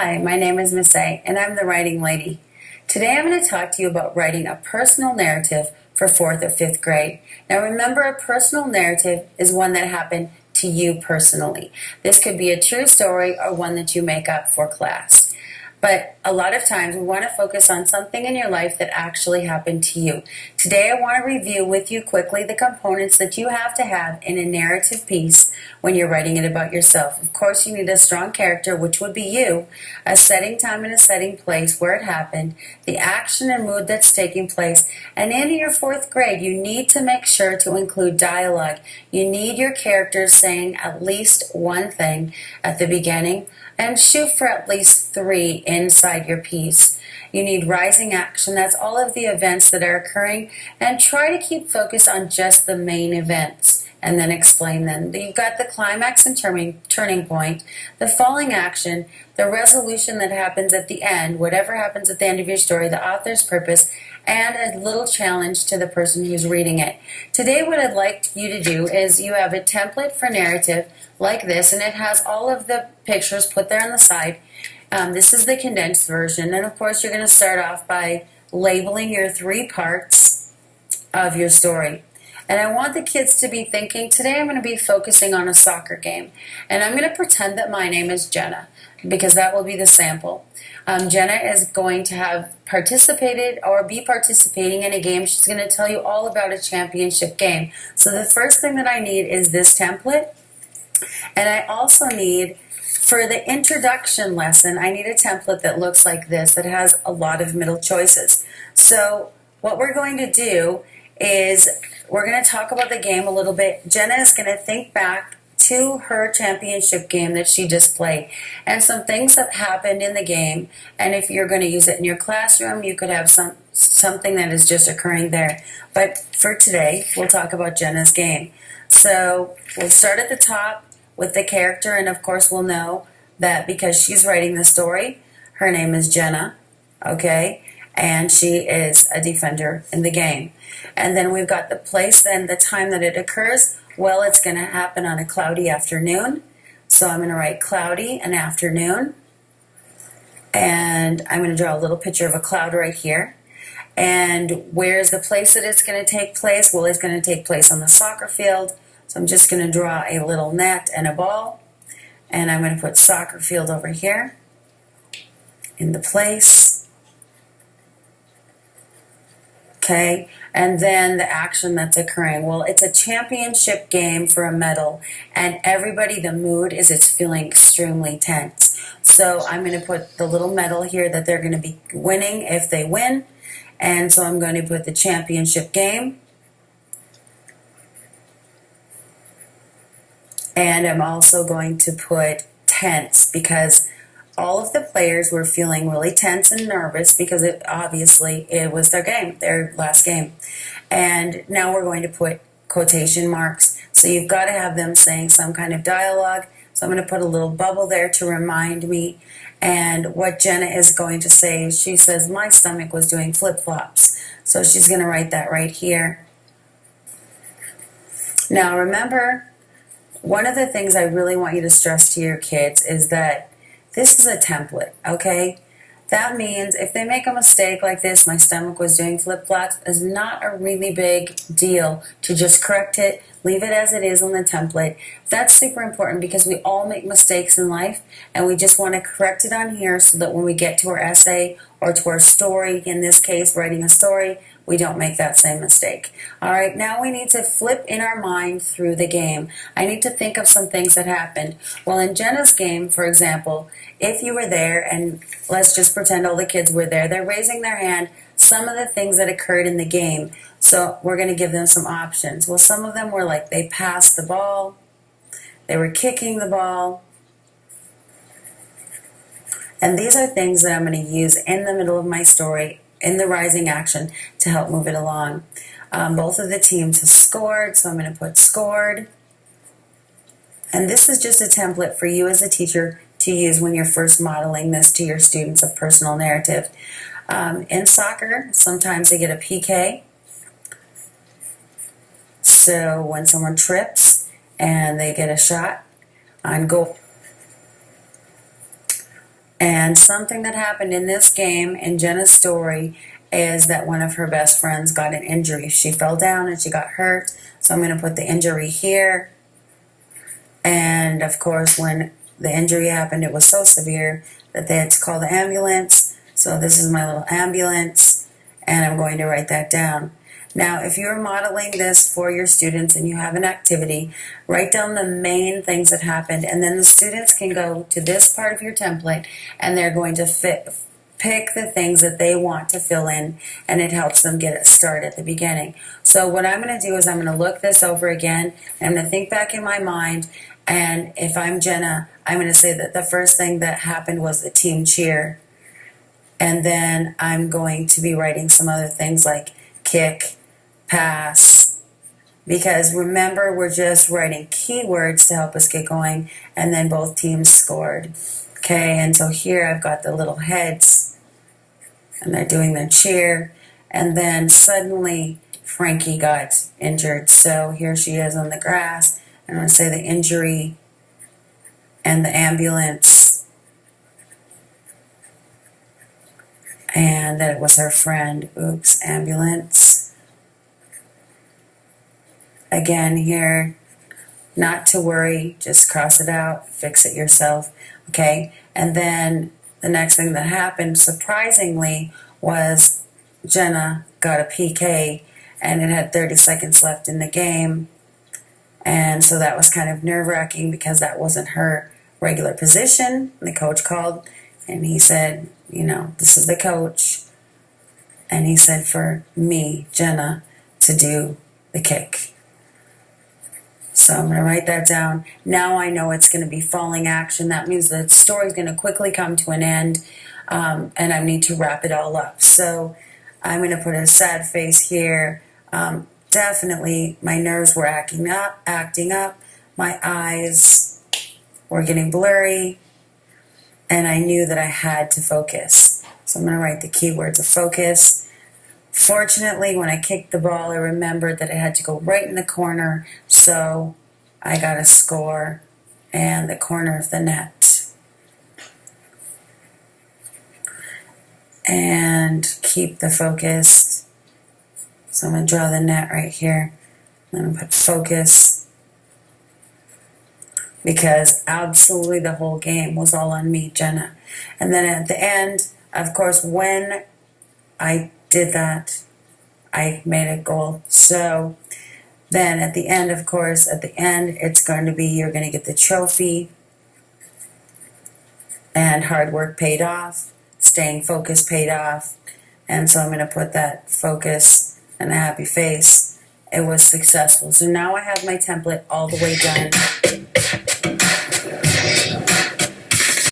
Hi, my name is Miss A, and I'm the writing lady. Today I'm going to talk to you about writing a personal narrative for 4th or 5th grade. Now remember, a personal narrative is one that happened to you personally. This could be a true story or one that you make up for class. But a lot of times we want to focus on something in your life that actually happened to you. Today I want to review with you quickly the components that you have to have in a narrative piece when you're writing it about yourself. Of course, you need a strong character, which would be you, a setting time and a setting place where it happened, the action and mood that's taking place, and in your 4th grade, you need to make sure to include dialogue. You need your characters saying at least one thing at the beginning, and shoot for at least 3 inside your piece. You need rising action. That's all of the events that are occurring, and try to keep focus on just the main events and then explain them. You've got the climax and turning point, the falling action, the resolution that happens at the end, whatever happens at the end of your story, the author's purpose, and a little challenge to the person who's reading it. Today what I'd like you to do is you have a template for narrative like this, and it has all of the pictures put there on the side. This is the condensed version, and of course you're going to start off by labeling your 3 parts of your story. And I want the kids to be thinking, today I'm going to be focusing on a soccer game, and I'm going to pretend that my name is Jenna, because that will be the sample. Jenna is going to have participated or be participating in a game. She's going to tell you all about a championship game. So the first thing that I need is this template, and I also need, for the introduction lesson, I need a template that looks like this, that has a lot of middle choices. So what we're going to do is we're going to talk about the game a little bit. Jenna is going to think back to her championship game that she just played and some things that happened in the game, and if you're going to use it in your classroom, you could have something that is just occurring there. But for today, we'll talk about Jenna's game. So we'll start at the top with the character, and of course we'll know that because she's writing the story, her name is Jenna, okay? And she is a defender in the game. And then we've got the place and the time that it occurs. Well, it's going to happen on a cloudy afternoon. So I'm going to write cloudy and afternoon. And I'm going to draw a little picture of a cloud right here. And where's the place that it's going to take place? Well, it's going to take place on the soccer field. So I'm just going to draw a little net and a ball. And I'm going to put soccer field over here in the place. Okay, and then the action that's occurring. Well, it's a championship game for a medal, and everybody, the mood is it's feeling extremely tense. So I'm going to put the little medal here that they're going to be winning if they win, and so I'm going to put the championship game. And I'm also going to put tense because all of the players were feeling really tense and nervous because obviously it was their game, their last game. And now we're going to put quotation marks. So you've got to have them saying some kind of dialogue. So I'm going to put a little bubble there to remind me. And what Jenna is going to say, she says, my stomach was doing flip-flops. So she's going to write that right here. Now remember, one of the things I really want you to stress to your kids is that this is a template, okay? That means if they make a mistake like this, my stomach was doing flip-flops, is not a really big deal to just correct it, leave it as it is on the template. That's super important because we all make mistakes in life, and we just want to correct it on here so that when we get to our essay or to our story, in this case, writing a story, we don't make that same mistake. All right, now we need to flip in our mind through the game. I need to think of some things that happened. Well, in Jenna's game, for example, if you were there, and let's just pretend all the kids were there, they're raising their hand, some of the things that occurred in the game. So we're going to give them some options. Well, some of them were like they passed the ball, they were kicking the ball, and these are things that I'm going to use in the middle of my story in the rising action to help move it along. Both of the teams have scored, so I'm going to put scored. And this is just a template for you as a teacher to use when you're first modeling this to your students of personal narrative. In soccer, sometimes they get a PK. So when someone trips and they get a shot on goal. And something that happened in this game, in Jenna's story, is that one of her best friends got an injury. She fell down and she got hurt. So I'm going to put the injury here. And of course, when the injury happened, it was so severe that they had to call the ambulance. So this is my little ambulance, and I'm going to write that down. Now, if you're modeling this for your students and you have an activity, write down the main things that happened, and then the students can go to this part of your template, and they're going to pick the things that they want to fill in, and it helps them get it started at the beginning. So what I'm going to do is I'm going to look this over again, and I'm going to think back in my mind, and if I'm Jenna, I'm going to say that the first thing that happened was the team cheer, and then I'm going to be writing some other things like kick, pass, because remember, we're just writing keywords to help us get going, and then both teams scored. Okay, and so here I've got the little heads, and they're doing their cheer, and then suddenly Frankie got injured, so here she is on the grass, and I'm going to say the injury and the ambulance, and that it was her friend. Oops, ambulance. Again here, not to worry, just cross it out, fix it yourself, okay? And then the next thing that happened, surprisingly, was Jenna got a PK, and it had 30 seconds left in the game, and so that was kind of nerve-wracking because that wasn't her regular position. The coach called, and he said, you know, this is the coach, and he said for me, Jenna, to do the kick. So I'm going to write that down. Now I know it's going to be falling action. That means the story is going to quickly come to an end, and I need to wrap it all up. So I'm going to put a sad face here. Definitely my nerves were acting up. My eyes were getting blurry, and I knew that I had to focus. So I'm going to write the keywords of focus. Fortunately, when I kicked the ball, I remembered that I had to go right in the corner, so I got a score and the corner of the net. And keep the focus. So I'm going to draw the net right here. I'm going to put focus, because absolutely the whole game was all on me, Jenna. And then at the end, of course, when I did that, I made a goal. So then at the end, of course, it's going to be, you're going to get the trophy, and hard work paid off, staying focused paid off. And so I'm going to put that focus and a happy face. It was successful. So now I have my template all the way done.